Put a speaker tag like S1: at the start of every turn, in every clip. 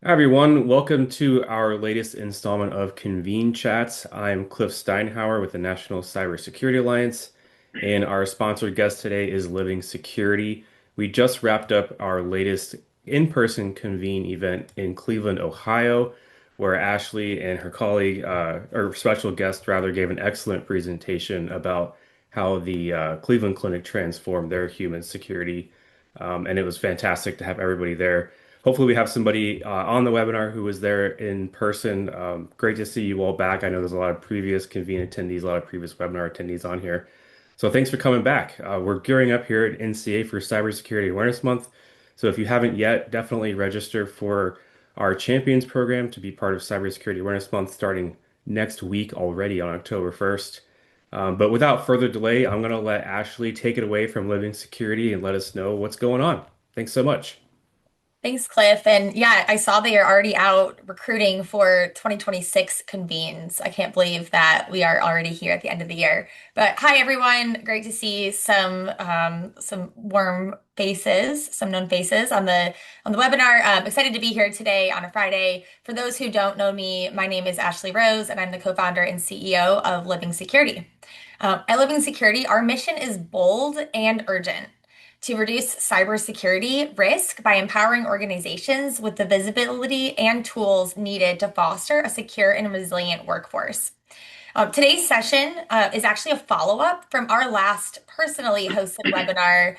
S1: Hi everyone, welcome to our latest installment of Convene Chats. I'm Cliff Steinhauer with the National Cybersecurity Alliance, and our sponsored guest today is Living Security. We just wrapped up our latest in-person Convene event in Cleveland, Ohio, where Ashley and her colleague, or special guest rather, gave an excellent presentation about how the Cleveland Clinic transformed their human security. And it was fantastic to have everybody there. Hopefully, we have somebody on the webinar who was there in person. Great to see you all back. I know there's a lot of previous Convene attendees, a lot of previous webinar attendees on here. So thanks for coming back. We're gearing up here at NCA for Cybersecurity Awareness Month. So if you haven't yet, definitely register for our Champions program to be part of Cybersecurity Awareness Month starting next week already on October 1st. But without further delay, I'm going to let Ashley take it away from Living Security and let us know what's going on. Thanks so much.
S2: Thanks, Cliff. And yeah, I saw that you're already out recruiting for 2026 convenes. I can't believe that we are already here at the end of the year. But hi, everyone. Great to see some warm faces, some known faces on the webinar. Excited to be here today on a Friday. For those who don't know me, my name is Ashley Rose, and I'm the co-founder and CEO of Living Security. At Living Security, our mission is bold and urgent to reduce cybersecurity risk by empowering organizations with the visibility and tools needed to foster a secure and resilient workforce. Today's session is actually a follow-up from our last personally hosted webinar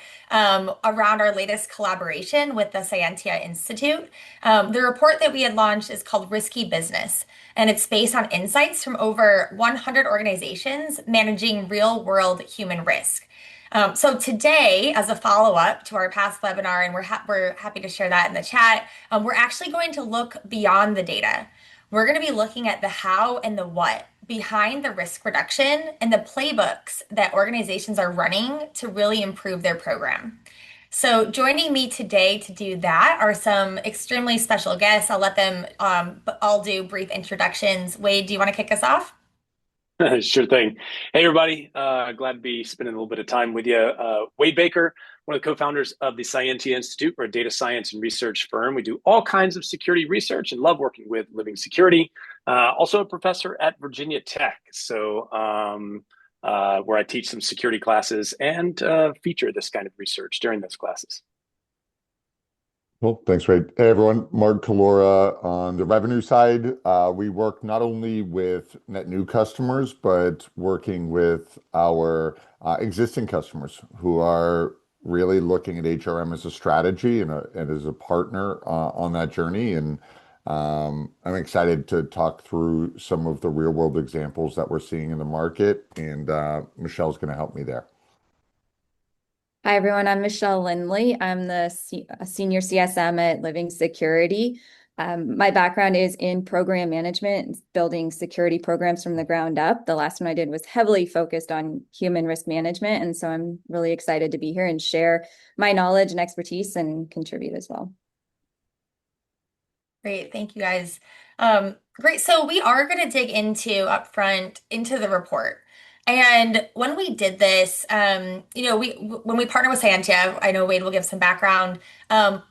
S2: around our latest collaboration with the Cyentia Institute. The report that we had launched is called Risky Business, and it's based on insights from over 100 organizations managing real-world human risk. So today, as a follow-up to our past webinar, and we're happy to share that in the chat, we're actually going to look beyond the data. We're going to be looking at the how and the what behind the risk reduction and the playbooks that organizations are running to really improve their program. So joining me today to do that are some extremely special guests. I'll let them all do brief introductions. Wade, do you want to kick us off?
S3: Sure thing. Hey, everybody. Glad to be spending a little bit of time with you. Wade Baker, one of the co-founders of the Cyentia Institute. We're a data science and research firm. We do all kinds of security research and love working with Living Security. Also a professor at Virginia Tech. Where I teach some security classes and feature this kind of research during those classes.
S4: Well, thanks, Ray. Hey, everyone. Mark Kalora on the revenue side. We work not only with net new customers, but working with our existing customers who are really looking at HRM as a strategy and as a partner on that journey. And I'm excited to talk through some of the real world examples that we're seeing in the market. And Michelle's going to help me there.
S5: Hi, everyone. I'm Michelle Lindley. I'm the senior CSM at Living Security. My background is in program management, building security programs from the ground up. The last one I did was heavily focused on human risk management. And so I'm really excited to be here and share my knowledge and expertise and contribute as well.
S2: Great. Thank you, guys. Great. So we are going to dig into upfront into the report. And when we did this, when we partner with Scientia, I know Wade will give some background.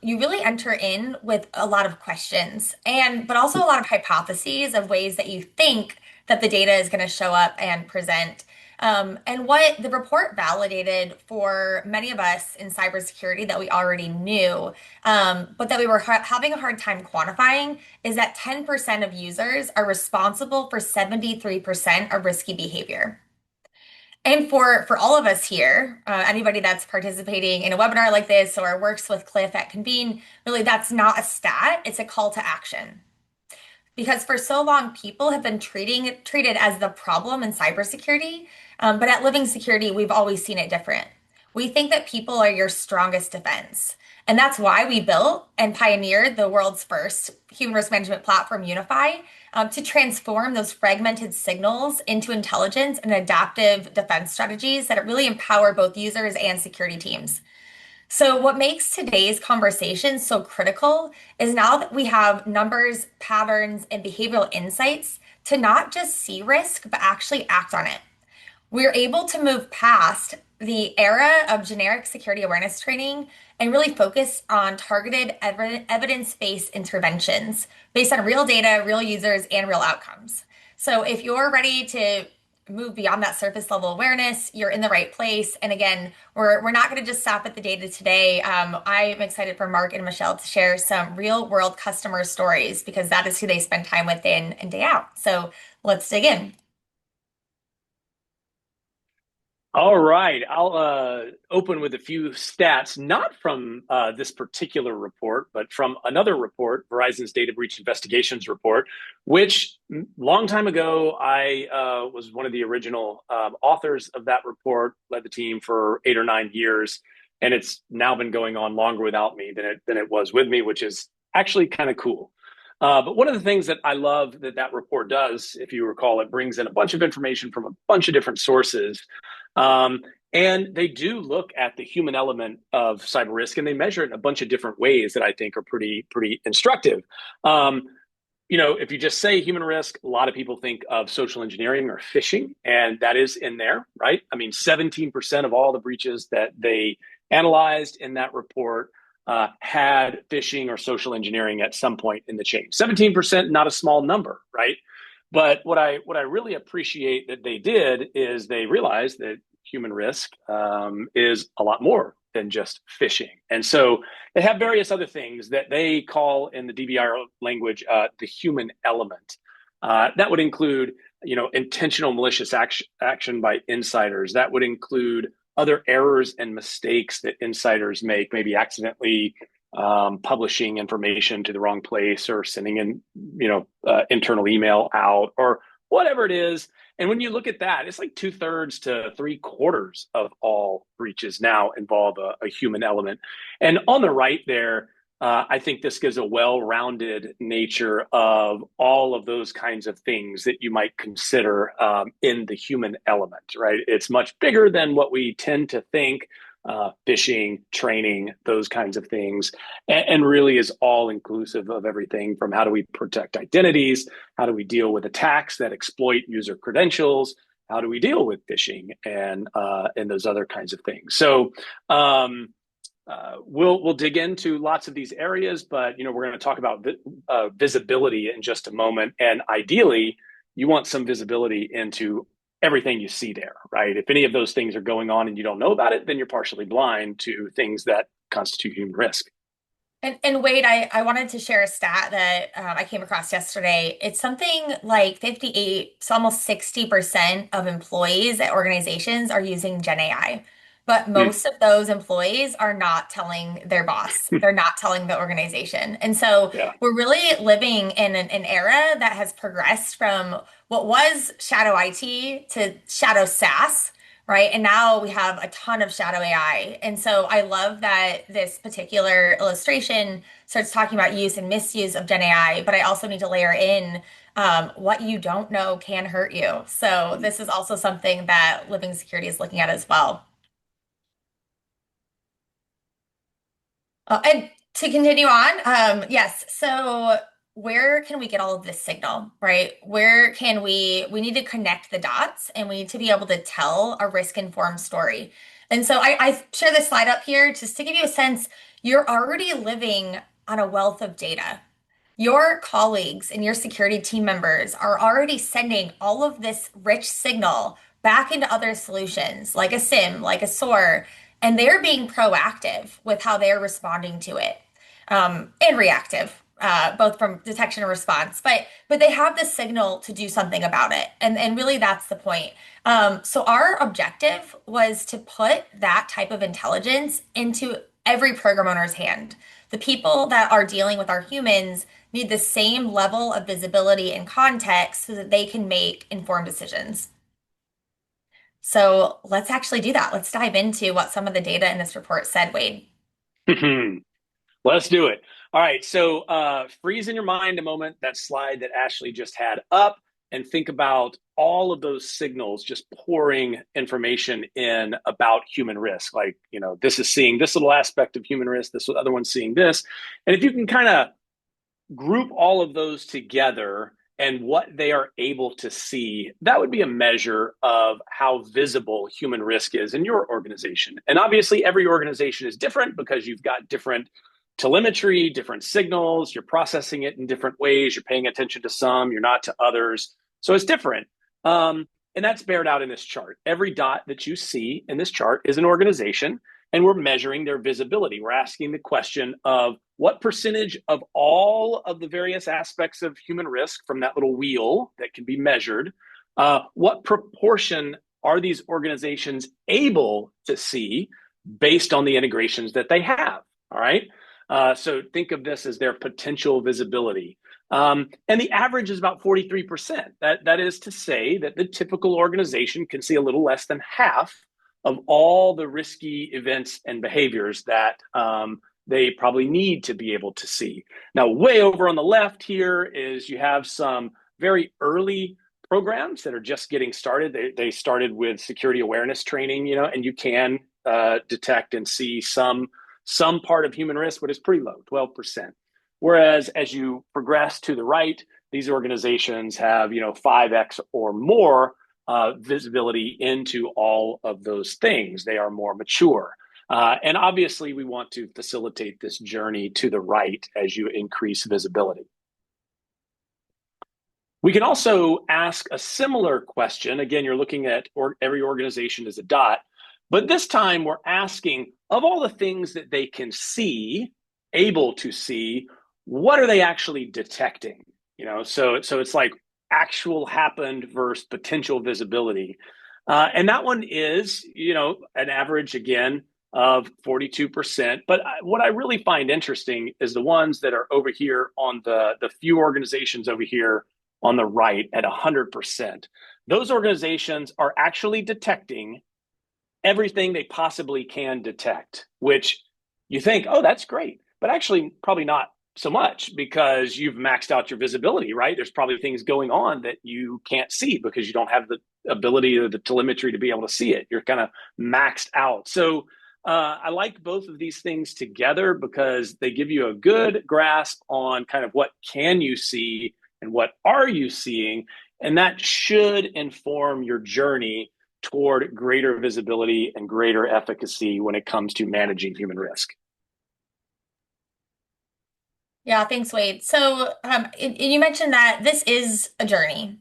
S2: You really enter in with a lot of questions but also a lot of hypotheses of ways that you think that the data is going to show up and present. And what the report validated for many of us in cybersecurity that we already knew, but that we were having a hard time quantifying, is that 10% of users are responsible for 73% of risky behavior. And for all of us here, anybody that's participating in a webinar like this or works with Cliff at Convene, really that's not a stat, it's a call to action. Because for so long, people have been treated as the problem in cybersecurity, but at Living Security, we've always seen it different. We think that people are your strongest defense. And that's why we built and pioneered the world's first human risk management platform, Unify, to transform those fragmented signals into intelligence and adaptive defense strategies that really empower both users and security teams. So what makes today's conversation so critical is now that we have numbers, patterns, and behavioral insights to not just see risk, but actually act on it. We're able to move past the era of generic security awareness training and really focus on targeted evidence-based interventions based on real data, real users, and real outcomes. So if you're ready to move beyond that surface level awareness, you're in the right place. And again, we're not going to just stop at the data today. I am excited for Mark and Michelle to share some real world customer stories because that is who they spend time with day in and day out. So let's dig in.
S3: All right, I'll open with a few stats, not from this particular report, but from another report, Verizon's Data Breach Investigations report, which long time ago I was one of the original authors of that report, led the team for 8 or 9 years, and it's now been going on longer without me than it was with me, which is actually kind of cool. But one of the things that I love that report does, if you recall, it brings in a bunch of information from a bunch of different sources. And they do look at the human element of cyber risk, and they measure it in a bunch of different ways that I think are pretty instructive. If you just say human risk, a lot of people think of social engineering or phishing, and that is in there, right? I mean, 17% of all the breaches that they analyzed in that report had phishing or social engineering at some point in the chain. 17%, not a small number, right? But what I really appreciate that they did is they realized that human risk is a lot more than just phishing. And so they have various other things that they call in the DBR language the human element. That would include, intentional malicious action by insiders. That would include other errors and mistakes that insiders make, maybe accidentally publishing information to the wrong place or sending in, internal email out or whatever it is. And when you look at that, it's like 2/3 to 3/4 of all breaches now involve a human element. And on the right there, I think this gives a well-rounded nature of all of those kinds of things that you might consider in the human element, right? It's much bigger than what we tend to think. Phishing, training, those kinds of things, and really is all inclusive of everything from how do we protect identities, how do we deal with attacks that exploit user credentials, how do we deal with phishing and those other kinds of things. So we'll dig into lots of these areas, but we're going to talk about visibility in just a moment, and ideally, you want some visibility into everything you see there, right? If any of those things are going on and you don't know about it, then you're partially blind to things that constitute human risk.
S2: And Wade, I wanted to share a stat that I came across yesterday. It's something like 58, so almost 60% of employees at organizations are using Gen AI. But most of those employees are not telling their boss. They're not telling the organization. And so
S3: Yeah.
S2: we're really living in an era that has progressed from what was shadow IT to shadow SaaS, right? And now we have a ton of shadow AI. And so I love that this particular illustration starts talking about use and misuse of Gen AI, but I also need to layer in what you don't know can hurt you. So this is also something that Living Security is looking at as well. And to continue on, yes. So where can we get all of this signal, right? Where can we need to connect the dots and we need to be able to tell a risk-informed story. And so I share this slide up here just to give you a sense, you're already living on a wealth of data. Your colleagues and your security team members are already sending all of this rich signal back into other solutions like a SIM, like a SOAR, and they're being proactive with how they're responding to it, and reactive, both from detection and response. But they have the signal to do something about it, and really that's the point. So our objective was to put that type of intelligence into every program owner's hand. The people that are dealing with our humans need the same level of visibility and context so that they can make informed decisions. So let's actually do that. Let's dive into what some of the data in this report said, Wade.
S3: Let's do it. All right. So freeze in your mind a moment that slide that Ashley just had up and think about all of those signals just pouring information in about human risk. Like, this is seeing this little aspect of human risk, this other one's seeing this. And if you can kind of group all of those together and what they are able to see, that would be a measure of how visible human risk is in your organization. And obviously, every organization is different because you've got different telemetry, different signals, you're processing it in different ways, you're paying attention to some, you're not to others. So it's different. And that's bared out in this chart. Every dot that you see in this chart is an organization, and we're measuring their visibility. We're asking the question of what percentage of all of the various aspects of human risk from that little wheel that can be measured, what proportion are these organizations able to see based on the integrations that they have? All right. So think of this as their potential visibility. And the average is about 43%. That is to say that the typical organization can see a little less than half of all the risky events and behaviors that they probably need to be able to see. Now, way over on the left here is you have some very early programs that are just getting started. They started with security awareness training, and you can detect and see some part of human risk, but it's pretty low, 12%. Whereas as you progress to the right, these organizations have 5x or more visibility into all of those things. They are more mature. And obviously, we want to facilitate this journey to the right as you increase visibility. We can also ask a similar question. Again, you're looking at every organization as a dot, but this time we're asking, of all the things that they can see, able to see, what are they actually detecting? So it's like actual happened versus potential visibility. And that one is, an average, again, of 42%. But what I really find interesting is the ones that are over here on the few organizations over here on the right at 100%. Those organizations are actually detecting everything they possibly can detect, which you think, oh, that's great. But actually, probably not so much because you've maxed out your visibility, right? There's probably things going on that you can't see because you don't have the ability or the telemetry to be able to see it. You're kind of maxed out. So I like both of these things together because they give you a good grasp on kind of what can you see and what are you seeing. And that should inform your journey toward greater visibility and greater efficacy when it comes to managing human risk.
S2: Yeah, thanks, Wade. So you mentioned that this is a journey.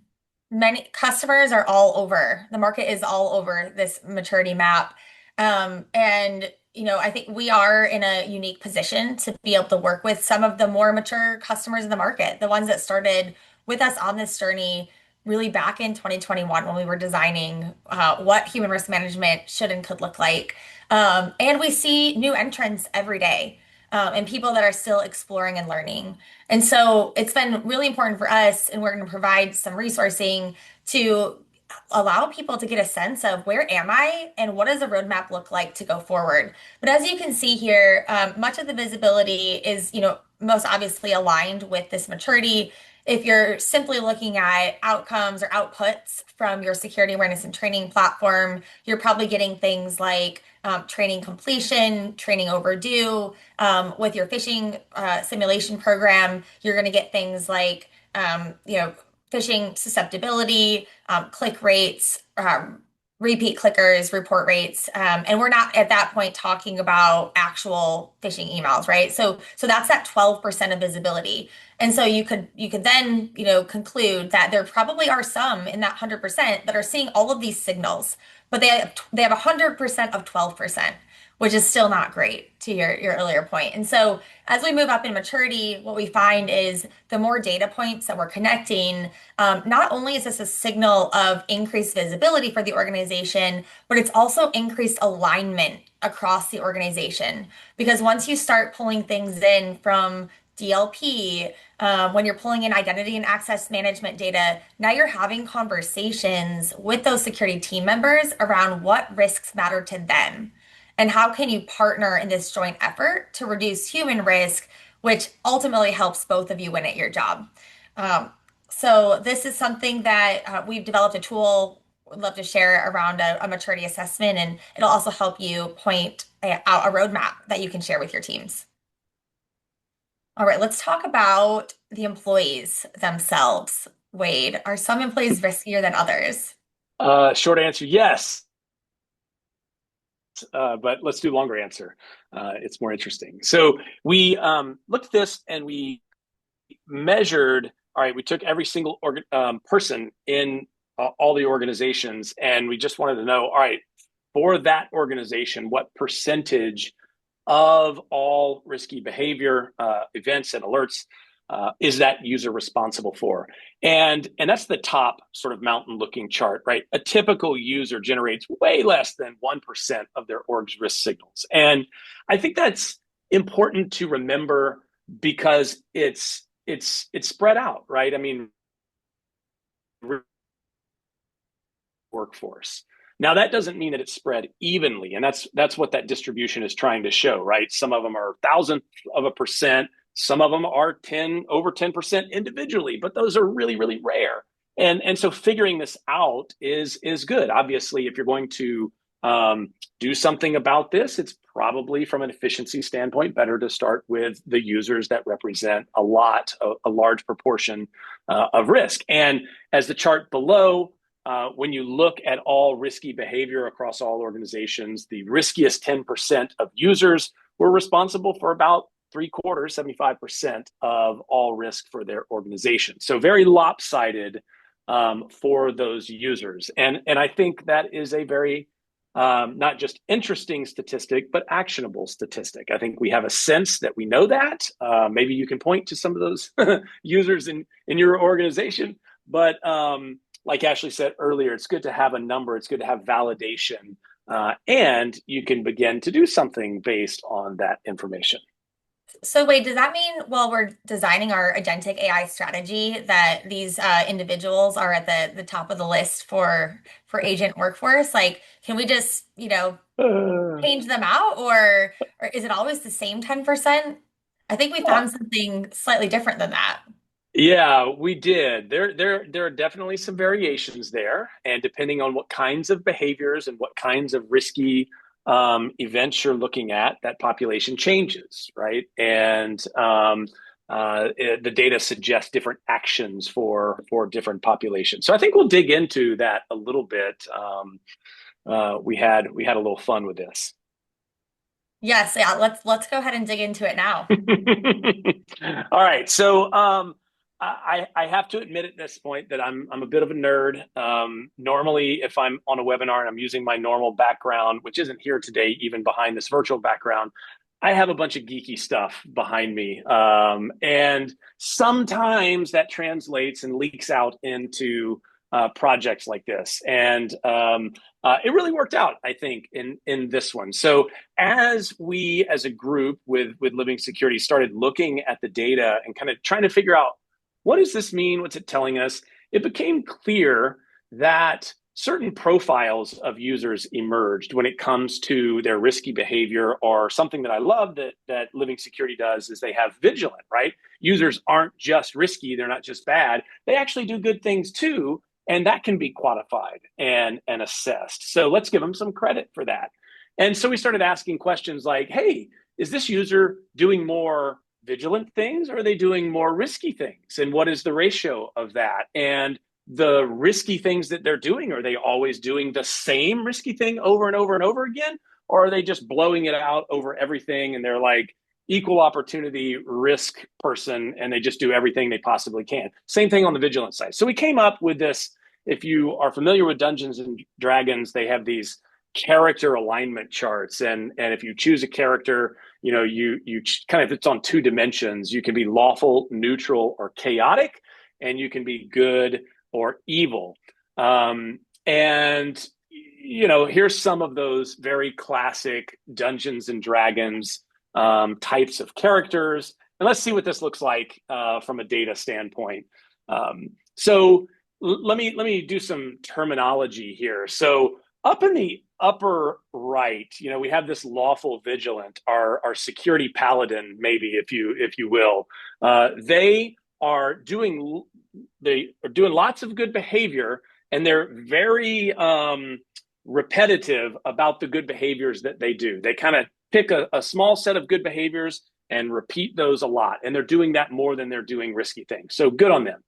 S2: Many customers are all over. The market is all over this maturity map. And I think we are in a unique position to be able to work with some of the more mature customers in the market, the ones that started with us on this journey really back in 2021 when we were designing what human risk management should and could look like. And we see new entrants every day. And people that are still exploring and learning. And so it's been really important for us, and we're going to provide some resourcing to allow people to get a sense of where am I and what does a roadmap look like to go forward. But as you can see here, much of the visibility is, most obviously aligned with this maturity. If you're simply looking at outcomes or outputs from your security awareness and training platform, you're probably getting things like training completion, training overdue. With your phishing simulation program, you're going to get things like, phishing susceptibility, click rates, repeat clickers, report rates. And we're not at that point talking about actual phishing emails, right? So that's that 12% of visibility. And so you could then, conclude that there probably are some in that 100% that are seeing all of these signals, but they have 100% of 12%, which is still not great to your earlier point. And so as we move up in maturity, what we find is the more data points that we're connecting, not only is this a signal of increased visibility for the organization, but it's also increased alignment across the organization. Because once you start pulling things in from DLP, when you're pulling in identity and access management data, now you're having conversations with those security team members around what risks matter to them. And how can you partner in this joint effort to reduce human risk, which ultimately helps both of you win at your job. So this is something that we've developed a tool would love to share around a maturity assessment, and it'll also help you point out a roadmap that you can share with your teams. All right, let's talk about the employees themselves. Wade? Are some employees riskier than others?
S3: Short answer, yes. But let's do longer answer. It's more interesting. So we looked at this and we measured. All right, we took every single person in all the organizations, and we just wanted to know, all right, for that organization, what percentage of all risky behavior events and alerts is that user responsible for? And that's the top sort of mountain looking chart, right? A typical user generates way less than 1% of their org's risk signals. And I think that's important to remember because it's spread out, right? I mean, workforce. Now that doesn't mean that it's spread evenly, and that's what that distribution is trying to show, right? Some of them are thousandth of a percent, some of them are over 10% individually, but those are really, really rare. And so figuring this out is good. Obviously, if you're going to do something about this, it's probably from an efficiency standpoint better to start with the users that represent a large proportion of risk. And as the chart below, when you look at all risky behavior across all organizations, the riskiest 10% of users were responsible for about 3/4, 75% of all risk for their organization. So very lopsided for those users. And I think that is a very not just interesting statistic, but actionable statistic. I think we have a sense that we know that. Maybe you can point to some of those users in your organization, but like Ashley said earlier, it's good to have a number. It's good to have validation, and you can begin to do something based on that information.
S2: So wait, does that mean while we're designing our agentic AI strategy that these individuals are at the top of the list for agent workforce? Like, can we just, change them out, or is it always the same 10%? I think we found something slightly different than that.
S3: Yeah, we did. There are definitely some variations there, and depending on what kinds of behaviors and what kinds of risky events you're looking at, that population changes, right? And the data suggests different actions for different populations. So I think we'll dig into that a little bit. We had a little fun with this.
S2: Yes, yeah, let's go ahead and dig into it now.
S3: All right, so I have to admit at this point that I'm a bit of a nerd. Normally, if I'm on a webinar and I'm using my normal background, which isn't here today, even behind this virtual background, I have a bunch of geeky stuff behind me. And sometimes that translates and leaks out into projects like this. And it really worked out, I think, in this one. So as we, as a group with Living Security, started looking at the data and kind of trying to figure out, what does this mean? What's it telling us? It became clear that certain profiles of users emerged when it comes to their risky behavior, or something that I love that Living Security does is they have vigilant, right? Users aren't just risky, they're not just bad, they actually do good things too, and that can be quantified and assessed. So let's give them some credit for that. And so we started asking questions like, hey, is this user doing more vigilant things, or are they doing more risky things? And what is the ratio of that? And the risky things that they're doing, are they always doing the same risky thing over and over and over again? Or are they just blowing it out over everything and they're like equal opportunity risk person and they just do everything they possibly can? Same thing on the vigilant side. So we came up with this. If you are familiar with Dungeons and Dragons, they have these character alignment charts. And if you choose a character, you kind of, it's on two dimensions. You can be lawful, neutral, or chaotic, and you can be good or evil. And here's some of those very classic Dungeons and Dragons types of characters. And let's see what this looks like from a data standpoint. So let me do some terminology here. So up in the upper right, we have this lawful vigilant, our security paladin, maybe, if you will. They are doing lots of good behavior, and they're very repetitive about the good behaviors that they do. They kind of pick a small set of good behaviors and repeat those a lot, and they're doing that more than they're doing risky things. So good on them.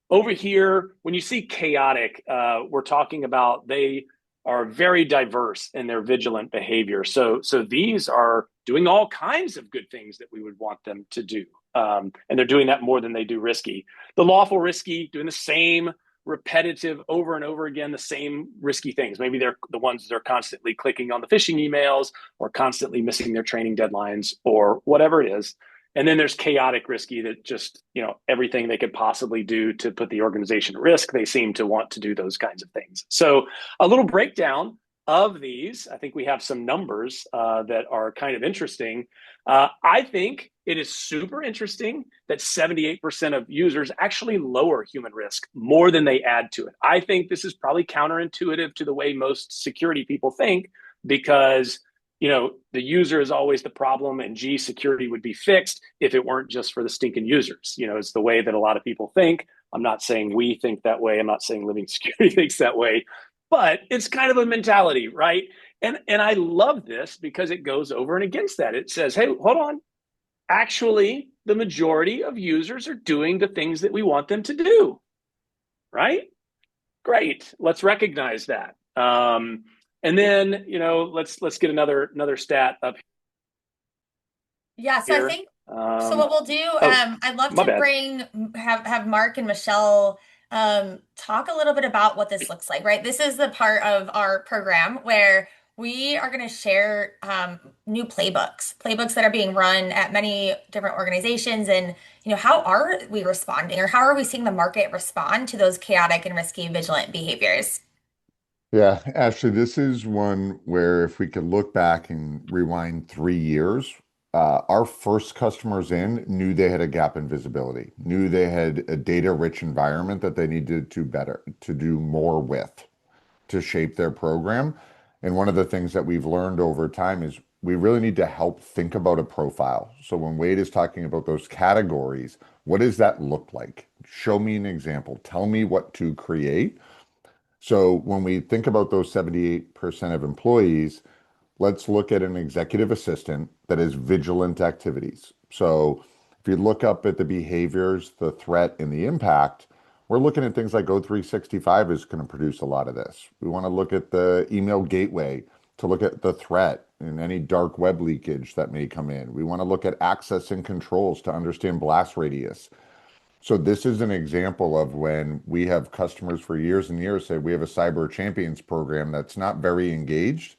S3: over here, when you see chaotic, we're talking about they are very diverse in their vigilant behavior. So these are doing all kinds of good things that we would want them to do. And they're doing that more than they do risky. The lawful risky, doing the same repetitive over and over again, the same risky things. Maybe they're the ones that are constantly clicking on the phishing emails or constantly missing their training deadlines or whatever it is. And then there's chaotic risky that just, everything they could possibly do to put the organization at risk, they seem to want to do those kinds of things. So a little breakdown of these. I think we have some numbers that are kind of interesting. I think it is super interesting that 78% of users actually lower human risk more than they add to it. I think this is probably counterintuitive to the way most security people think, because the user is always the problem, and security would be fixed if it weren't just for the stinking users. It's the way that a lot of people think. I'm not saying we think that way. I'm not saying Living Security thinks that way, but it's kind of a mentality, right? And I love this because it goes over and against that. It says, hey, hold on. Actually, the majority of users are doing the things that we want them to do, right? Great. Let's recognize that. And then, let's get another stat up
S2: Yeah, so
S3: here.
S2: I think so what we'll do, I'd love
S3: my
S2: to
S3: bad.
S2: have Mark and Michelle talk a little bit about what this looks like, right? This is the part of our program where we are going to share new playbooks that are being run at many different organizations. And, how are we responding, or how are we seeing the market respond to those chaotic and risky vigilant behaviors?
S4: Yeah, Ashley, this is one where if we could look back and rewind 3 years, our first customers in knew they had a gap in visibility, knew they had a data-rich environment that they needed to do more with, to shape their program. And one of the things that we've learned over time is we really need to help think about a profile. So when Wade is talking about those categories, what does that look like? Show me an example. Tell me what to create. So when we think about those 78% of employees, let's look at an executive assistant that is vigilant activities. So if you look up at the behaviors, the threat, and the impact, we're looking at things like O365 is going to produce a lot of this. We want to look at the email gateway to look at the threat and any dark web leakage that may come in. We want to look at access and controls to understand blast radius. So this is an example of when we have customers for years and years say we have a cyber champions program that's not very engaged.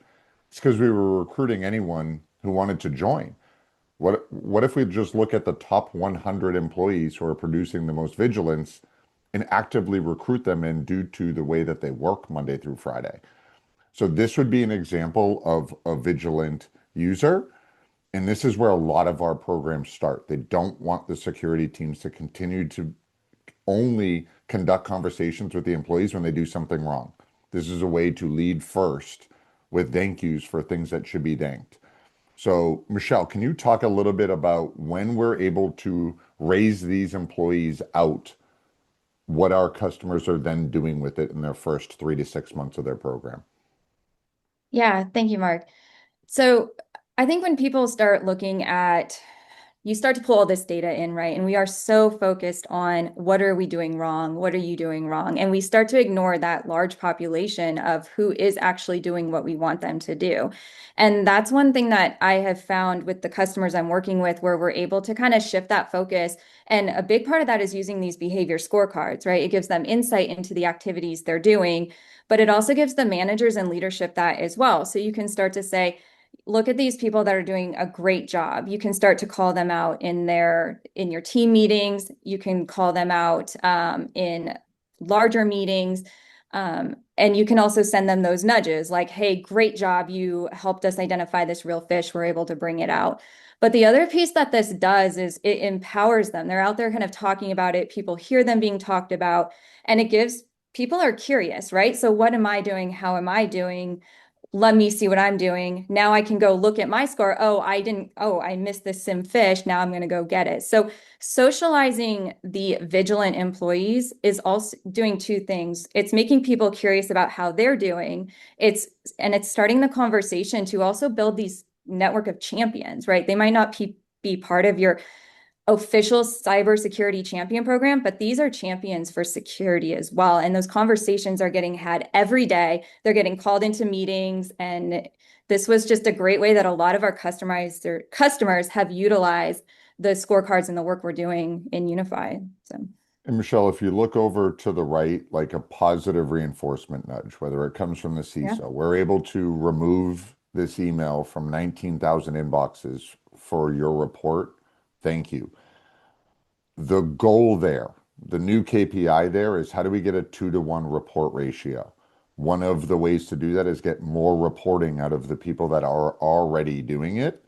S4: It's because we were recruiting anyone who wanted to join. What if we just look at the top 100 employees who are producing the most vigilance and actively recruit them in due to the way that they work Monday through Friday? So this would be an example of a vigilant user. And this is where a lot of our programs start. They don't want the security teams to continue to only conduct conversations with the employees when they do something wrong. This is a way to lead first with thank yous for things that should be thanked. So, Michelle, can you talk a little bit about when we're able to raise these employees out, what our customers are then doing with it in their first 3 to 6 months of their program?
S5: Yeah, thank you, Mark. So I think when people start looking at, you start to pull all this data in, right? And we are so focused on what are we doing wrong? What are you doing wrong? And we start to ignore that large population of who is actually doing what we want them to do. And that's one thing that I have found with the customers I'm working with, where we're able to kind of shift that focus. And a big part of that is using these behavior scorecards, right? It gives them insight into the activities they're doing, but it also gives the managers and leadership that as well. So you can start to say, look at these people that are doing a great job. You can start to call them out in your team meetings. You can call them out in larger meetings. And you can also send them those nudges like, hey, great job. You helped us identify this real fish. We're able to bring it out. But the other piece that this does is it empowers them. They're out there kind of talking about it. People hear them being talked about, and it gives people are curious, right? So what am I doing? How am I doing? Let me see what I'm doing. Now I can go look at my score. I missed this sim fish. Now I'm going to go get it. So socializing the vigilant employees is also doing two things. It's making people curious about how they're doing. It's starting the conversation to also build these network of champions, right? They might not be part of your official cybersecurity champion program, but these are champions for security as well. And those conversations are getting had every day. They're getting called into meetings. And this was just a great way that a lot of our customers have utilized the scorecards and the work we're doing in Unify. So.
S4: And Michelle, if you look over to the right, like a positive reinforcement nudge, whether it comes from the
S5: Yeah.
S4: CISO, we're able to remove this email from 19,000 inboxes for your report. Thank you. The goal there, the new KPI there is how do we get a 2-to-1 report ratio? One of the ways to do that is get more reporting out of the people that are already doing it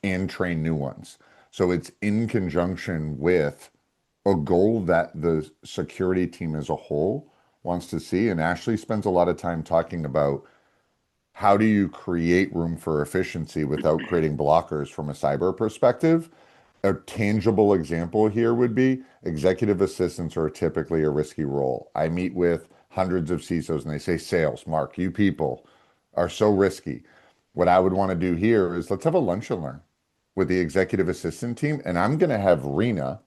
S4: and train new ones. So it's in conjunction with a goal that the security team as a whole wants to see. And Ashley spends a lot of time talking about how do you create room for efficiency without creating blockers from a cyber perspective. A tangible example here would be executive assistants are typically a risky role. I meet with hundreds of CISOs and they say, sales, Mark, you people are so risky. What I would want to do here is let's have a lunch and learn with the executive assistant team. And I'm going to have Rena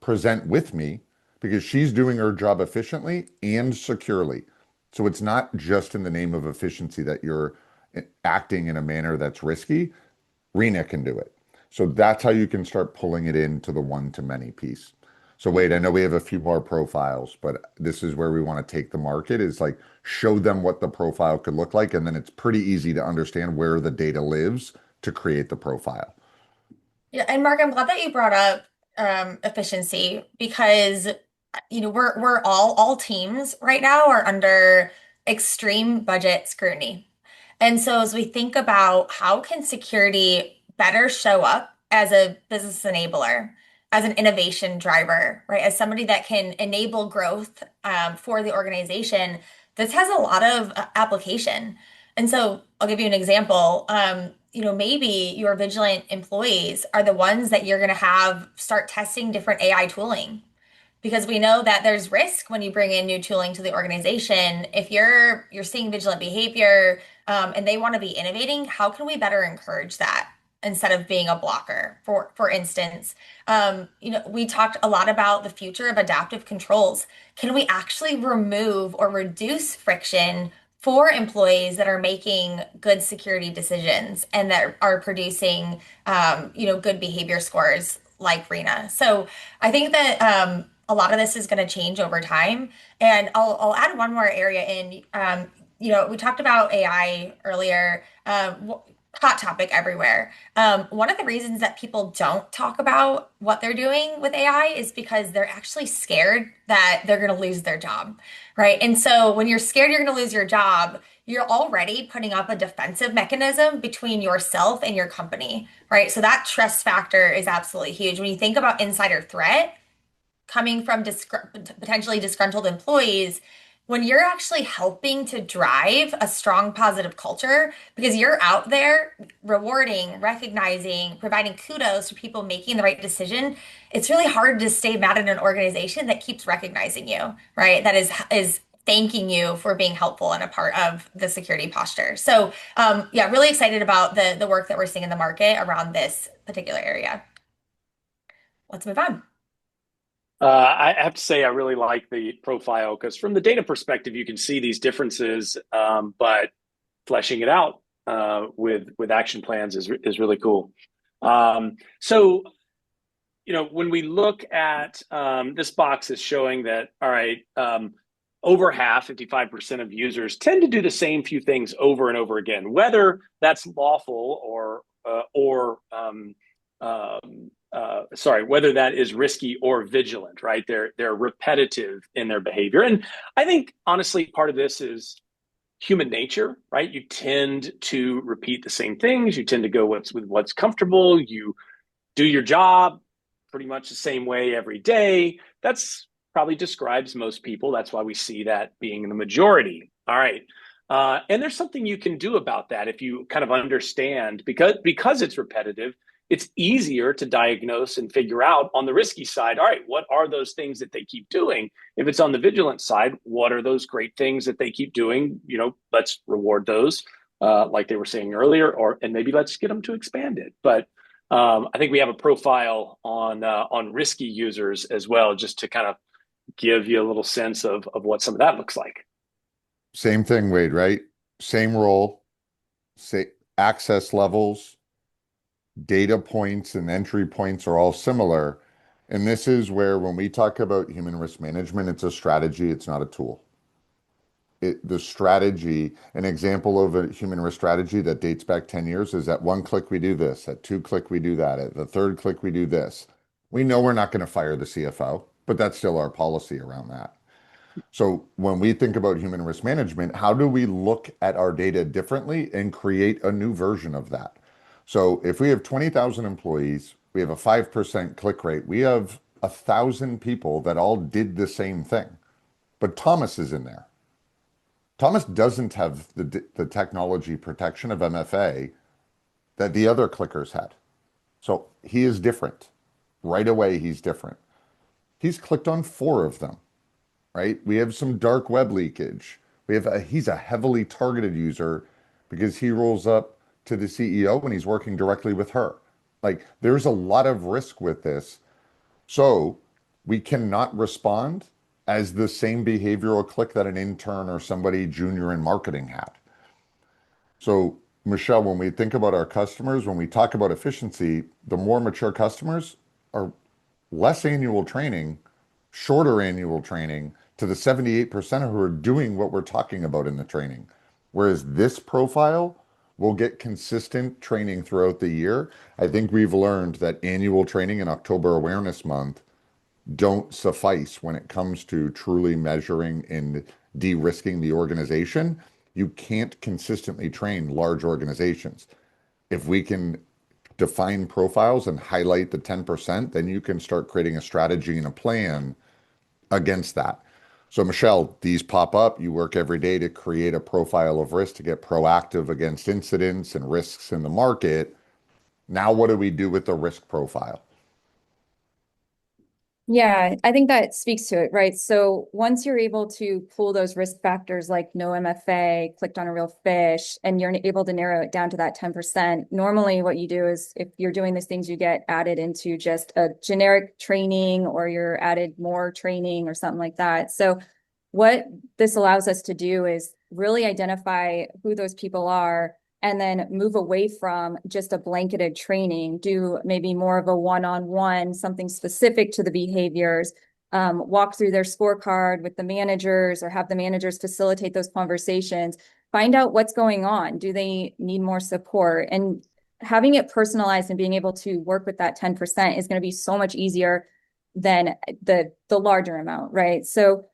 S4: present with me because she's doing her job efficiently and securely. So it's not just in the name of efficiency that you're acting in a manner that's risky. Rena can do it. So that's how you can start pulling it into the one-to-many piece. So Wade, I know we have a few more profiles, but this is where we want to take the market is like show them what the profile could look like. And then it's pretty easy to understand where the data lives to create the profile.
S2: Yeah, and Mark, I'm glad that you brought up efficiency because we're all teams right now are under extreme budget scrutiny. And so as we think about how can security better show up as a business enabler, as an innovation driver, right? As somebody that can enable growth for the organization, this has a lot of application. And so I'll give you an example. Maybe your vigilant employees are the ones that you're going to have start testing different AI tooling because we know that there's risk when you bring in new tooling to the organization. If you're seeing vigilant behavior and they want to be innovating, how can we better encourage that instead of being a blocker? For instance, we talked a lot about the future of adaptive controls. Can we actually remove or reduce friction for employees that are making good security decisions and that are producing, good behavior scores like Rena? So I think that a lot of this is going to change over time. And I'll add one more area in. We talked about AI earlier. Hot topic everywhere. One of the reasons that people don't talk about what they're doing with AI is because they're actually scared that they're going to lose their job, right? And so when you're scared you're going to lose your job, you're already putting up a defensive mechanism between yourself and your company, right? So that trust factor is absolutely huge. When you think about insider threat coming from potentially disgruntled employees, when you're actually helping to drive a strong positive culture because you're out there rewarding, recognizing, providing kudos to people making the right decision, it's really hard to stay mad at an organization that keeps recognizing you, right? That is thanking you for being helpful and a part of the security posture. So really excited about the work that we're seeing in the market around this particular area. Let's move on.
S3: I have to say I really like the profile because from the data perspective, you can see these differences, but fleshing it out with action plans is really cool. So, when we look at this box is showing that, all right, over half, 55% of users tend to do the same few things over and over again, whether that's lawful whether that is risky or vigilant, right? They're repetitive in their behavior. And I think honestly, part of this is human nature, right? You tend to repeat the same things. You tend to go with what's comfortable. You do your job pretty much the same way every day. That's probably describes most people. That's why we see that being in the majority. All right. And there's something you can do about that if you kind of understand, because it's repetitive, it's easier to diagnose and figure out on the risky side, all right, what are those things that they keep doing? If it's on the vigilant side, what are those great things that they keep doing? Let's reward those, like they were saying earlier, and maybe let's get them to expand it. But I think we have a profile on risky users as well, just to kind of give you a little sense of what some of that looks like.
S4: Same thing, Wade, right? Same role, say access levels, data points and entry points are all similar. And this is where when we talk about human risk management, it's a strategy, it's not a tool. The strategy, an example of a human risk strategy that dates back 10 years is at one click we do this, at two click we do that, at the third click we do this. We know we're not going to fire the CFO, but that's still our policy around that. So when we think about human risk management, how do we look at our data differently and create a new version of that? So if we have 20,000 employees, we have a 5% click rate, we have 1,000 people that all did the same thing, but Thomas is in there. Thomas doesn't have the technology protection of MFA that the other clickers had. So he is different. Right away, he's different. He's clicked on 4 of them, right? We have some dark web leakage. He's a heavily targeted user because he rolls up to the CEO when he's working directly with her. Like there's a lot of risk with this. So we cannot respond as the same behavioral click that an intern or somebody junior in marketing had. So, Michelle, when we think about our customers, when we talk about efficiency, the more mature customers are less annual training, shorter annual training to the 78% who are doing what we're talking about in the training. Whereas this profile will get consistent training throughout the year. I think we've learned that annual training in October Awareness Month don't suffice when it comes to truly measuring and de-risking the organization. You can't consistently train large organizations. If we can define profiles and highlight the 10%, then you can start creating a strategy and a plan against that. So, Michelle, these pop up. You work every day to create a profile of risk to get proactive against incidents and risks in the market. Now, what do we do with the risk profile?
S5: Yeah, I think that speaks to it, right? So once you're able to pull those risk factors like no MFA, clicked on a real fish, and you're able to narrow it down to that 10%, normally what you do is if you're doing these things, you get added into just a generic training or you're added more training or something like that. So what this allows us to do is really identify who those people are and then move away from just a blanketed training, do maybe more of a one-on-one, something specific to the behaviors, walk through their scorecard with the managers or have the managers facilitate those conversations, find out what's going on. Do they need more support? And having it personalized and being able to work with that 10% is going to be so much easier than the larger amount, right? So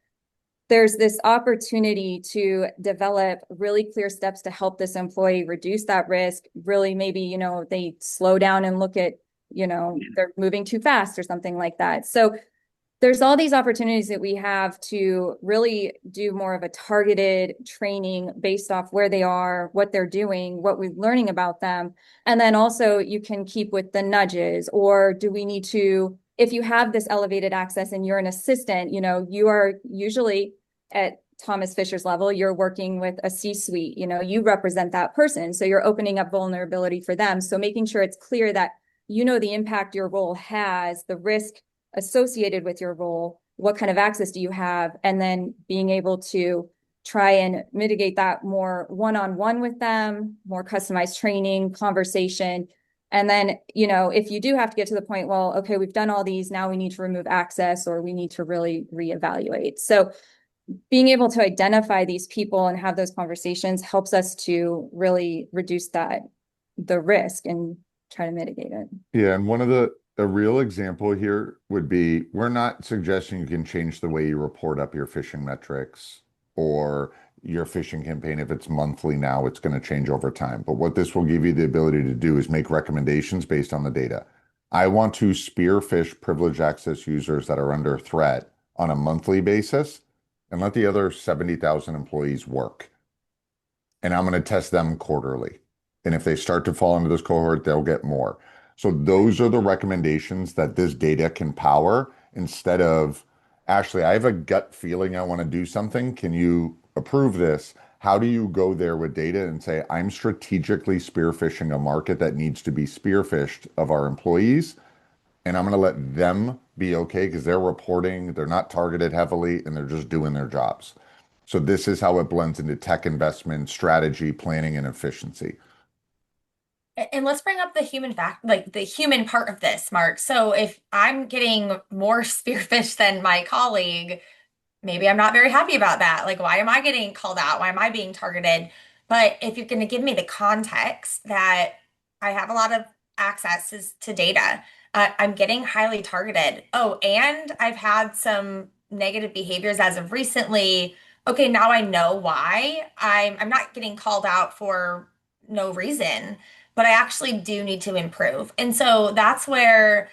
S5: there's this opportunity to develop really clear steps to help this employee reduce that risk. Really, maybe, they slow down and look at, they're moving too fast or something like that. So there's all these opportunities that we have to really do more of a targeted training based off where they are, what they're doing, what we're learning about them. And then also you can keep with the nudges, or do we need to, if you have this elevated access and you're an assistant, you are usually at Thomas Fisher's level, you're working with a C-suite, you represent that person. So you're opening up vulnerability for them. So making sure it's clear that the impact your role has, the risk associated with your role, what kind of access do you have, and then being able to try and mitigate that more one-on-one with them, more customized training, conversation. And then, if you do have to get to the point, well, okay, we've done all these, now we need to remove access or we need to really reevaluate. So being able to identify these people and have those conversations helps us to really reduce the risk and try to mitigate it.
S4: Yeah, and a real example here would be we're not suggesting you can change the way you report up your phishing metrics or your phishing campaign. If it's monthly now, it's going to change over time. But what this will give you the ability to do is make recommendations based on the data. I want to spearfish privileged access users that are under threat on a monthly basis and let the other 70,000 employees work. And I'm going to test them quarterly. And if they start to fall into this cohort, they'll get more. So those are the recommendations that this data can power instead of, Ashley, I have a gut feeling I want to do something. Can you approve this? How do you go there with data and say, I'm strategically spearfishing a market that needs to be spearfished of our employees, and I'm going to let them be okay because they're reporting, they're not targeted heavily, and they're just doing their jobs. So this is how it blends into tech investment, strategy, planning, and efficiency.
S2: And let's bring up the human fact, like the human part of this, Mark. So if I'm getting more spearfish than my colleague, maybe I'm not very happy about that. Like, why am I getting called out? Why am I being targeted? But if you're going to give me the context that I have a lot of access to data, I'm getting highly targeted. Oh, and I've had some negative behaviors as of recently. Okay, now I know why. I'm not getting called out for no reason, but I actually do need to improve. And so that's where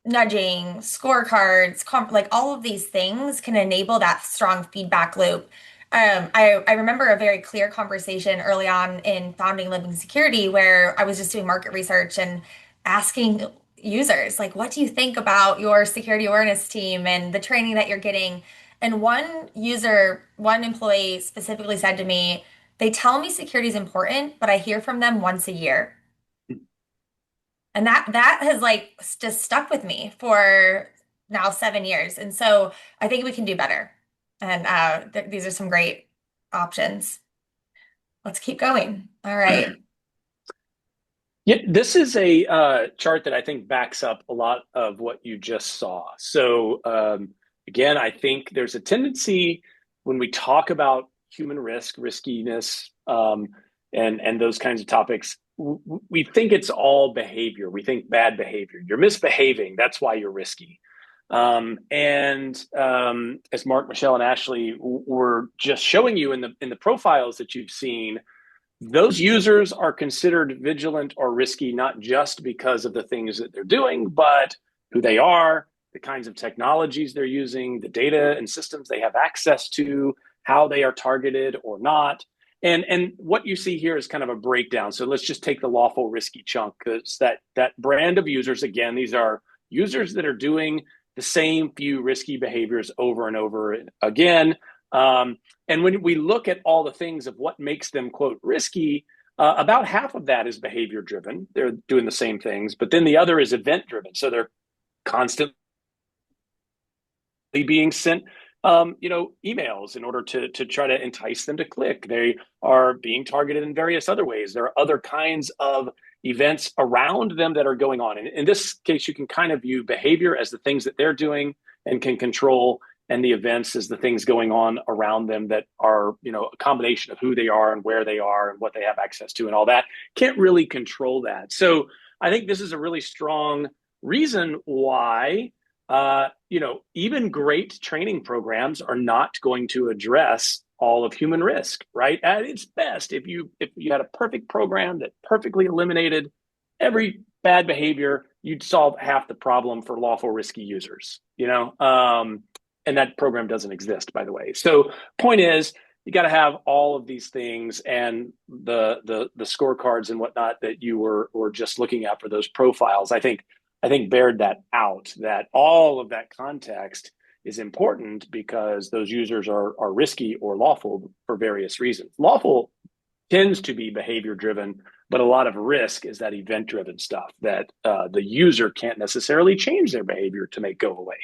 S2: nudging, scorecards, like all of these things can enable that strong feedback loop. I remember a very clear conversation early on in founding Living Security where I was just doing market research and asking users, like, what do you think about your security awareness team and the training that you're getting? And one employee specifically said to me, they tell me security is important, but I hear from them once a year. And that has like just stuck with me for now 7 years. And so I think we can do better. And these are some great options. Let's keep going. All right.
S3: Yeah, this is a chart that I think backs up a lot of what you just saw. So again, I think there's a tendency when we talk about human risk, riskiness, and those kinds of topics, we think it's all behavior. We think bad behavior. You're misbehaving. That's why you're risky. As Mark, Michelle, and Ashley were just showing you in the profiles that you've seen, those users are considered vigilant or risky, not just because of the things that they're doing, but who they are, the kinds of technologies they're using, the data and systems they have access to, how they are targeted or not. And what you see here is kind of a breakdown. So let's just take the lawful risky chunk, because that brand of users, again, these are users that are doing the same few risky behaviors over and over again. And when we look at all the things of what makes them, quote, risky, about half of that is behavior driven. They're doing the same things, but then the other is event driven. So they're constantly being sent emails in order to try to entice them to click. They are being targeted in various other ways. There are other kinds of events around them that are going on. And in this case, you can kind of view behavior as the things that they're doing and can control, and the events as the things going on around them that are, a combination of who they are and where they are and what they have access to and all that. Can't really control that. So I think this is a really strong reason why even great training programs are not going to address all of human risk, right? At its best, if you had a perfect program that perfectly eliminated every bad behavior, you'd solve half the problem for lawful risky users, and that program doesn't exist, by the way. So point is, you got to have all of these things, and the scorecards and whatnot that you were just looking at for those profiles, I think bared that out, that all of that context is important because those users are risky or lawful for various reasons. Lawful tends to be behavior driven, but a lot of risk is that event driven stuff that the user can't necessarily change their behavior to make go away.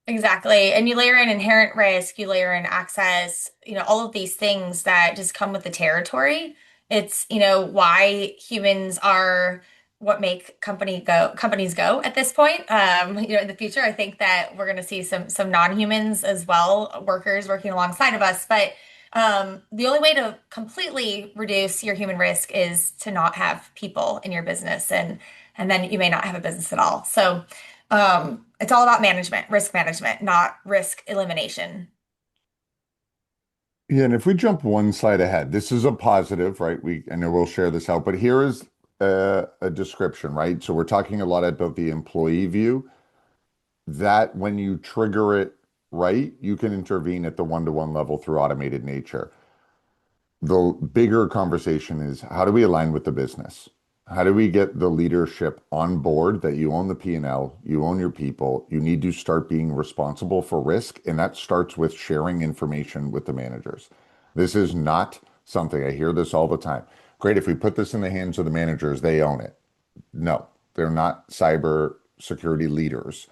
S2: Exactly. And you layer in inherent risk, you layer in access, all of these things that just come with the territory. It's, why humans are what make companies go at this point. In the future, I think that we're going to see some non-humans as well, workers working alongside of us. But the only way to completely reduce your human risk is to not have people in your business, and then you may not have a business at all. So it's all about risk management, not risk elimination.
S4: Yeah, and if we jump one slide ahead, this is a positive, right? I know we'll share this out, but here is a description, right? So we're talking a lot about the employee view, that when you trigger it right, you can intervene at the one-to-one level through automated nature. The bigger conversation is, how do we align with the business? How do we get the leadership on board that you own the P&L, you own your people, you need to start being responsible for risk, and that starts with sharing information with the managers. This is not something, I hear this all the time. Great, if we put this in the hands of the managers, they own it. No, they're not cyber security leaders.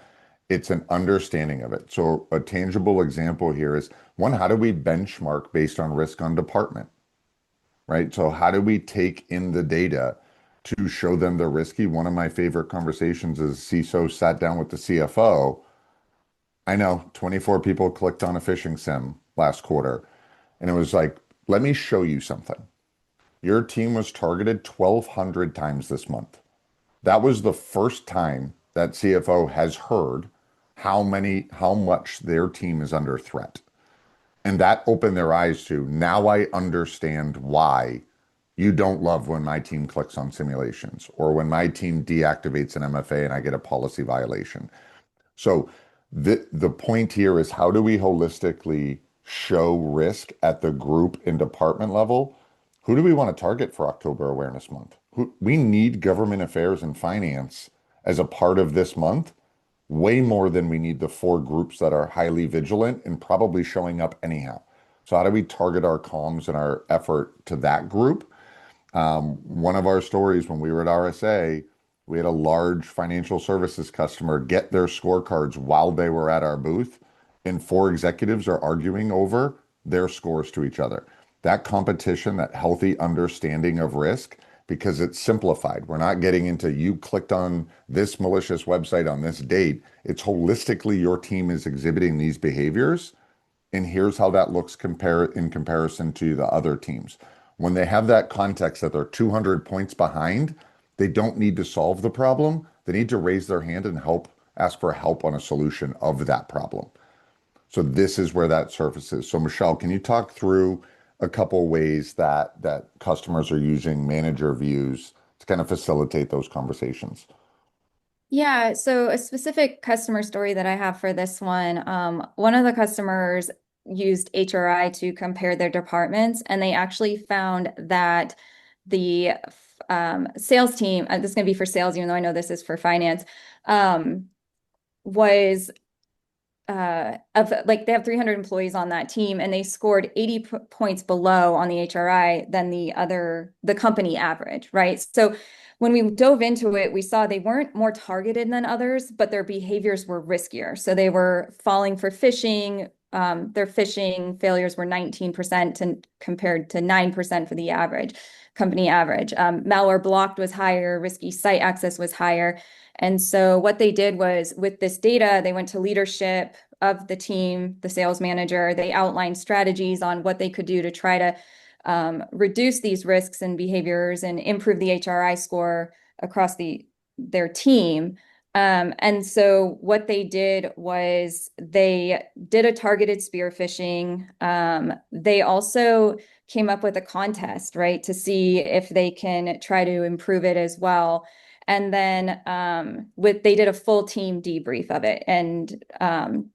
S4: It's an understanding of it. So a tangible example here is one, how do we benchmark based on risk on department, right? So how do we take in the data to show them they're risky? One of my favorite conversations is CISO sat down with the CFO. I know 24 people clicked on a phishing sim last quarter. And it was like, let me show you something. Your team was targeted 1,200 times this month. That was the first time that CFO has heard how much their team is under threat. And that opened their eyes to now I understand why you don't love when my team clicks on simulations or when my team deactivates an MFA and I get a policy violation. So the point here is how do we holistically show risk at the group and department level? Who do we want to target for October Awareness Month? We need government affairs and finance as a part of this month way more than we need the four groups that are highly vigilant and probably showing up anyhow. So how do we target our comms and our effort to that group? One of our stories when we were at RSA, we had a large financial services customer get their scorecards while they were at our booth, and four executives are arguing over their scores to each other. That competition, that healthy understanding of risk, because it's simplified. We're not getting into you clicked on this malicious website on this date. It's holistically your team is exhibiting these behaviors and here's how that looks in comparison to the other teams. When they have that context that they're 200 points behind, they don't need to solve the problem. They need to raise their hand and ask for help on a solution of that problem. So this is where that surfaces. So Michelle, can you talk through a couple ways that customers are using manager views to kind of facilitate those conversations?
S5: Yeah, so a specific customer story that I have for this one of the customers used HRI to compare their departments, and they actually found that the sales team, this is going to be for sales, even though I know this is for finance, was of like they have 300 employees on that team and they scored 80 points below on the HRI than the company average, right? So when we dove into it, we saw they weren't more targeted than others, but their behaviors were riskier. So they were falling for phishing. Their phishing failures were 19% compared to 9% for the average company average. Malware blocked was higher, risky site access was higher. And so what they did was with this data, they went to leadership of the team, the sales manager. They outlined strategies on what they could do to try to reduce these risks and behaviors and improve the HRI score across their team. And so what they did was they did a targeted spear phishing. They also came up with a contest, right, to see if they can try to improve it as well. And then they did a full team debrief of it and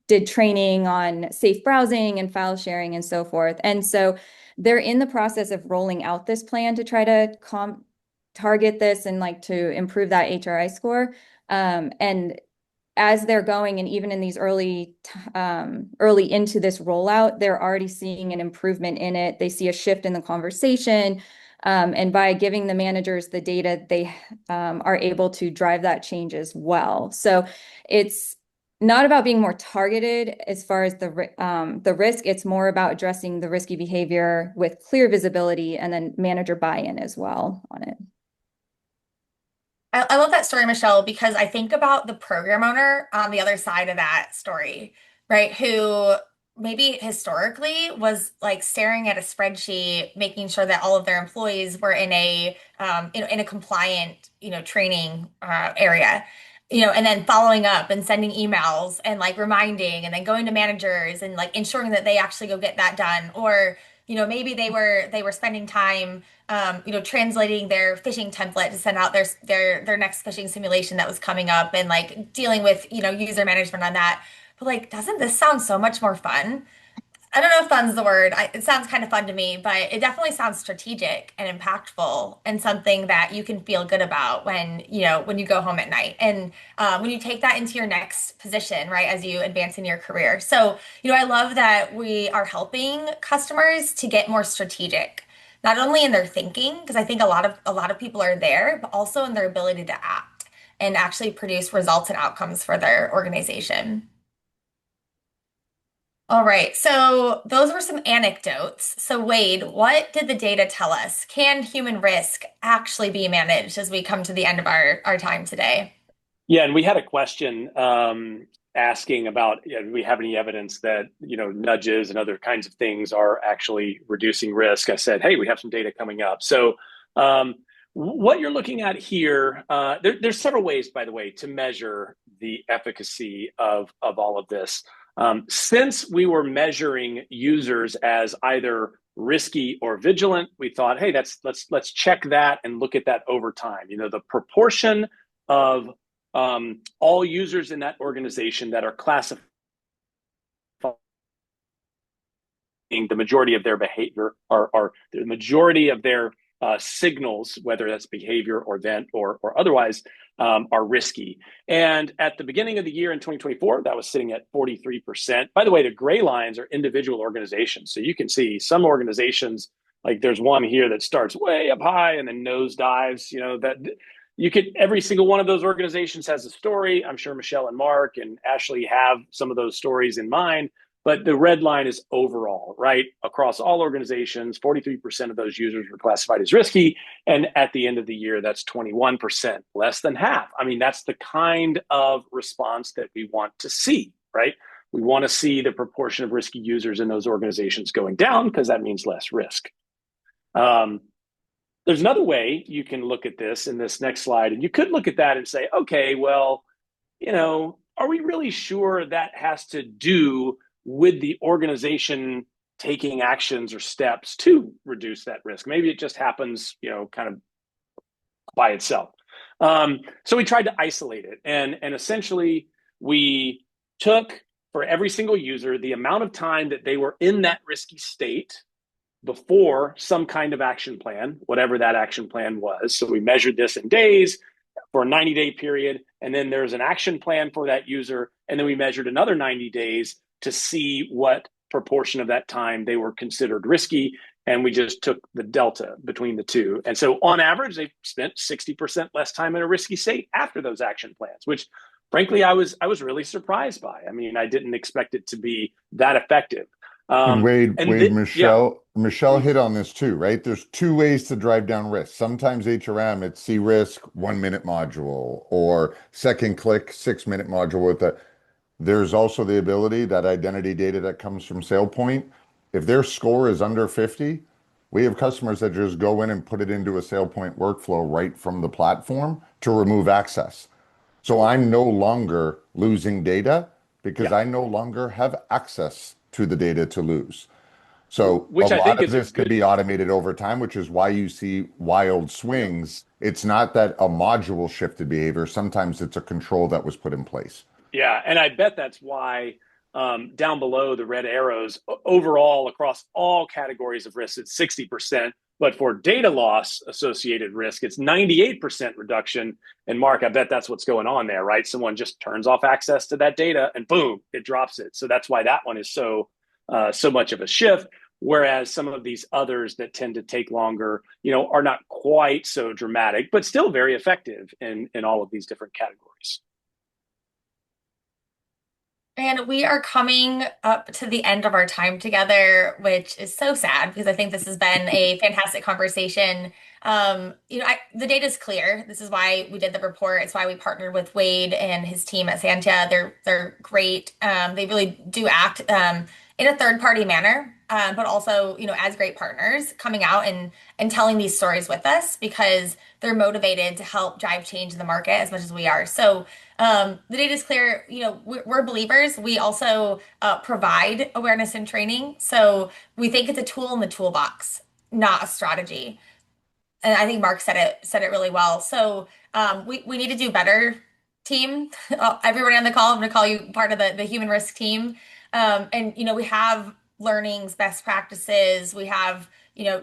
S5: did training on safe browsing and file sharing and so forth. And so they're in the process of rolling out this plan to try to target this and like to improve that HRI score. And as they're going and even in these early into this rollout, they're already seeing an improvement in it. They see a shift in the conversation. And by giving the managers the data, they are able to drive that change as well. So it's not about being more targeted as far as the risk. It's more about addressing the risky behavior with clear visibility and then manager buy-in as well on it.
S2: I love that story, Michelle, because I think about the program owner on the other side of that story, right? Who maybe historically was like staring at a spreadsheet, making sure that all of their employees were in in a compliant, training area, and then following up and sending emails and like reminding and then going to managers and like ensuring that they actually go get that done. Or, maybe they were spending time translating their phishing template to send out their next phishing simulation that was coming up and like dealing with, user management on that. But like, doesn't this sound so much more fun? I don't know if fun's the word. It sounds kind of fun to me, but it definitely sounds strategic and impactful and something that you can feel good about when you go home at night and when you take that into your next position, right, as you advance in your career. So, I love that we are helping customers to get more strategic, not only in their thinking, because I think a lot of people are there, but also in their ability to act and actually produce results and outcomes for their organization. All right, so those were some anecdotes. So, Wade, what did the data tell us? Can human risk actually be managed as we come to the end of our time today?
S3: Yeah, and we had a question asking about, do we have any evidence that nudges and other kinds of things are actually reducing risk? I said, hey, we have some data coming up. So what you're looking at here, there's several ways, by the way, to measure the efficacy of all of this. Since we were measuring users as either risky or vigilant, we thought, hey, let's check that and look at that over time. The proportion of all users in that organization that are classifying the majority of their behavior or the majority of their signals, whether that's behavior or event or otherwise, are risky. And at the beginning of the year in 2024, that was sitting at 43%. By the way, the gray lines are individual organizations. So you can see some organizations, like there's one here that starts way up high and then nosedives, that you could, every single one of those organizations has a story. I'm sure Michelle and Mark and Ashley have some of those stories in mind. But the red line is overall, right? Across all organizations, 43% of those users were classified as risky. And at the end of the year, that's 21%, less than half. I mean, that's the kind of response that we want to see, right? We want to see the proportion of risky users in those organizations going down because that means less risk. There's another way you can look at this in this next slide. And you could look at that and say, okay, well, are we really sure that has to do with the organization taking actions or steps to reduce that risk? Maybe it just happens, kind of by itself. So we tried to isolate it. And essentially, we took for every single user the amount of time that they were in that risky state before some kind of action plan, whatever that action plan was. So we measured this in days for a 90-day period. And then there's an action plan for that user. And then we measured another 90 days to see what proportion of that time they were considered risky. And we just took the delta between the two. And so on average, they spent 60% less time in a risky state after those action plans, which frankly, I was really surprised by. I mean, I didn't expect it to be that effective.
S4: And
S3: Yeah.
S4: Michelle hit on this too, right? There's two ways to drive down risk. Sometimes HRM, it's see risk 1 minute module or second click 6 minute module with a. There's also the ability that identity data that comes from SailPoint. If their score is under 50, we have customers that just go in and put it into a SailPoint workflow right from the platform to remove access. So I'm no longer losing data because
S3: Yeah.
S4: I no longer have access to the data to lose. So a
S3: Which I
S4: lot
S3: think
S4: of
S3: is a
S4: this could
S3: good.
S4: be automated over time, which is why you see wild
S3: Yeah.
S4: swings. It's not that a module shifted behavior. Sometimes it's a control that was put in place.
S3: Yeah, and I bet that's why down below the red arrows, overall across all categories of risk, it's 60%. But for data loss associated risk, it's 98% reduction. And Mark, I bet that's what's going on there, right? Someone just turns off access to that data and boom, it drops it. So that's why that one is so much of a shift. Whereas some of these others that tend to take longer, are not quite so dramatic, but still very effective in all of these different categories.
S2: And we are coming up to the end of our time together, which is so sad because I think this has been a fantastic conversation. The data is clear. This is why we did the report. It's why we partnered with Wade and his team at Cyentia. They're great. They really do act in a third party manner, but also as great partners coming out and telling these stories with us because they're motivated to help drive change in the market as much as we are. So. The data is clear. We're believers. We also provide awareness and training. So we think it's a tool in the toolbox, not a strategy. And I think Mark said it really well. So we need to do better, team. Everybody on the call, I'm going to call you part of the human risk team. And we have learnings, best practices. We have,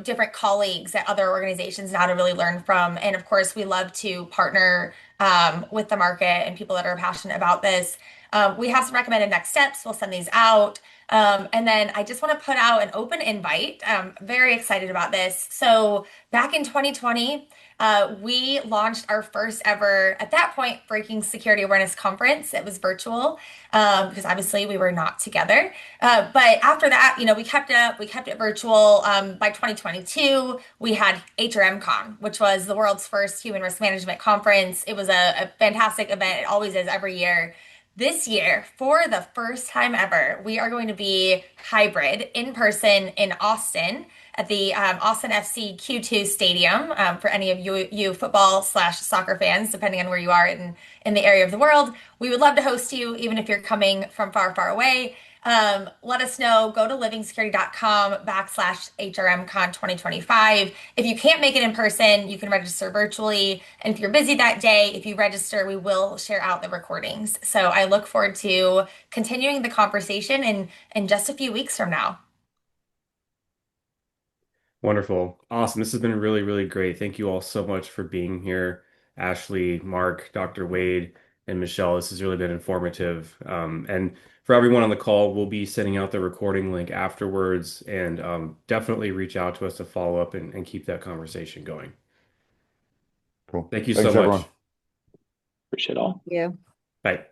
S2: different colleagues at other organizations now to really learn from. And of course, we love to partner with the market and people that are passionate about this. We have some recommended next steps. We'll send these out. And then I just want to put out an open invite. Very excited about this. So back in 2020, we launched our first ever, at that point, Breaking Security Awareness Conference. It was virtual because obviously we were not together. But after that, we kept it virtual. By 2022, we had HRMCon, which was the world's first human risk management conference. It was a fantastic event. It always is every year. This year, for the first time ever, we are going to be hybrid in person in Austin at the Austin FC Q2 Stadium for any of you football/soccer fans, depending on where you are in the area of the world. We would love to host you, even if you're coming from far, far away. Let us know. Go to livingsecurity.com/HRMCon 2025. If you can't make it in person, you can register virtually. And if you're busy that day, if you register, we will share out the recordings. So I look forward to continuing the conversation in just a few weeks from now.
S1: Wonderful. Awesome. This has been really, really great. Thank you all so much for being here. Ashley, Mark, Dr. Wade, and Michelle. This has really been informative. And for everyone on the call, we'll be sending out the recording link afterwards, and definitely reach out to us to follow up and keep that conversation going.
S4: Cool.
S1: Thank you so
S4: Thanks, everyone.
S1: much.
S3: Appreciate it all.
S5: You.
S1: Bye.